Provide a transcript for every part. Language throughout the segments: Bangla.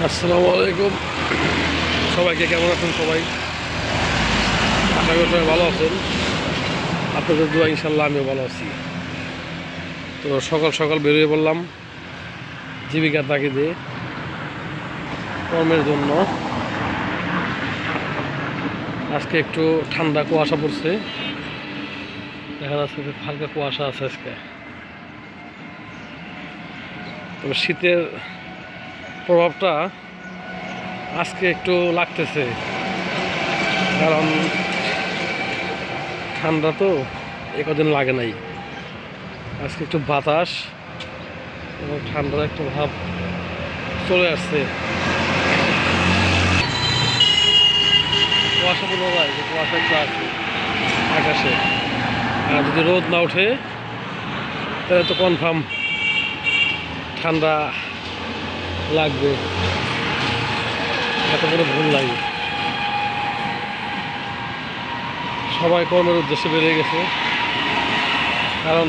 আসসালামু আলাইকুম। সবাইকে কেমন আছেন? সবাই আশা করি সবাই ভালো আছেন। আপনাদের দোয়া ইনশাল্লাহ আমিও ভালো আছি। তো সকাল সকাল বেরিয়ে পড়লাম জীবিকার তাগিদে কর্মের জন্য। আজকে একটু ঠান্ডা কুয়াশা পড়ছে, দেখা যাচ্ছে যে হালকা কুয়াশা আছে আজকে। তবে শীতের প্রভাবটা আজকে একটু লাগতেছে, কারণ ঠান্ডা তো একদিন লাগে নাই। আজকে একটু বাতাস এবং ঠান্ডার একটু ভাব চলে আসছে। কুয়াশা বোঝা যায় যে কুয়াশা একটু আছে আকাশে, আর যদি রোদ না ওঠে তাহলে তো কনফার্ম ঠান্ডা লাগবে, এত কোনো ভুল নাই। সবাই কর্মের উদ্দেশ্যে বেরিয়ে গেছে, কারণ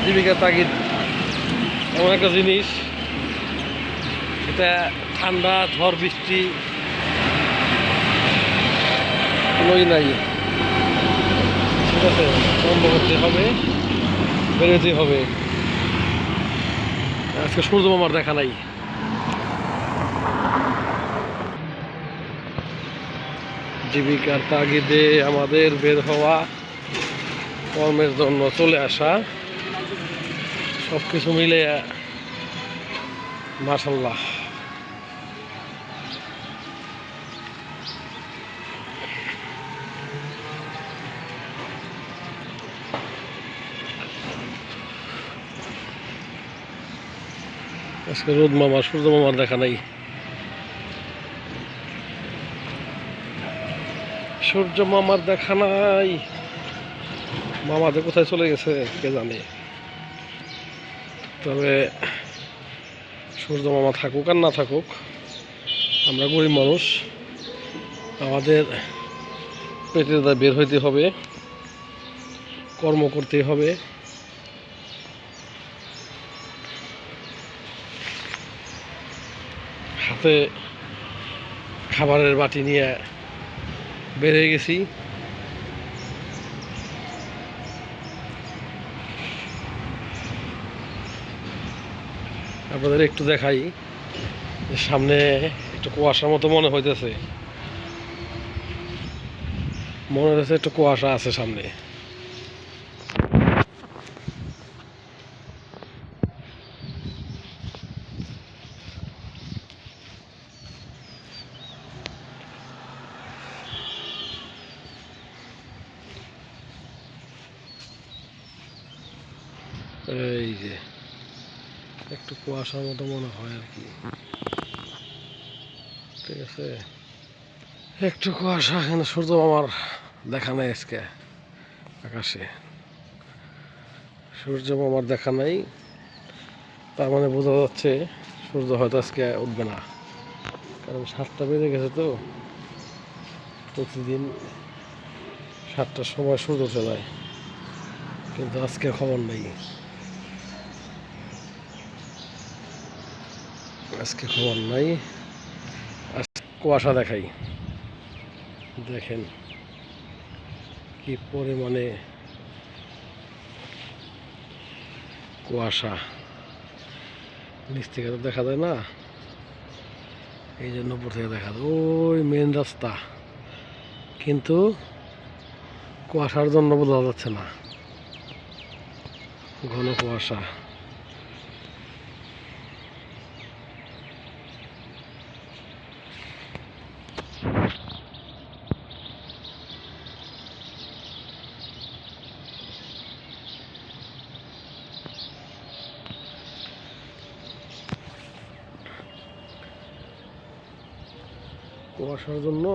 জীবিকার তাগিদ এমন একটা জিনিস, এটা ঠান্ডা ঝড় বৃষ্টি কোনোই নাই। ঠিক আছে, কর্ম করতে হবে, বেরোতে হবে। আজকে সূর্য মামার দেখা নাই। জীবিকার তাগিদে আমাদের বের হওয়া, কর্মের জন্য চলে আসা, সব কিছু মিলে মাশাআল্লাহ। আজকে রোদ মামা সূর্য মামার দেখা নাই। সূর্য মামার দেখা নাই। মামাদের কোথায় চলে গেছে কে জানে। তবে সূর্য মামা থাকুক আর না থাকুক, আমরা গরিব মানুষ, আমাদের পেটের দায় বের হইতে হবে, কর্ম করতে হবে। হাতে খাবারের বাটি নিয়ে বের হয়ে গেছি। আপনাদের একটু দেখাই, সামনে একটু কুয়াশার মতো মনে হইতেছে, মনে হচ্ছে একটু কুয়াশা আছে সামনে। এই যে একটু কুয়াশার মতো মনে হয় আর কি। ঠিক আছে, একটু কুয়াশা, এখানে সূর্য আমার দেখা নাই আজকে আকাশে। সূর্য আমার দেখা নাই, তার মানে বোঝা যাচ্ছে সূর্য হয়তো আজকে উঠবে না, কারণ 7টা বেজে গেছে। তো প্রতিদিন 7টার সময় সূর্য উঠে যায়, কিন্তু আজকে খবর নেই। আজকে খবর নাই। কুয়াশা দেখাই, দেখেন কি পরিমাণে কুয়াশা। নিচ থেকে তো দেখা যায় না, এই জন্য উপর থেকে দেখা যায়। ওই মেন রাস্তা, কিন্তু কুয়াশার জন্য বোঝা যাচ্ছে না, ঘন কুয়াশা। কুয়াশার জন্য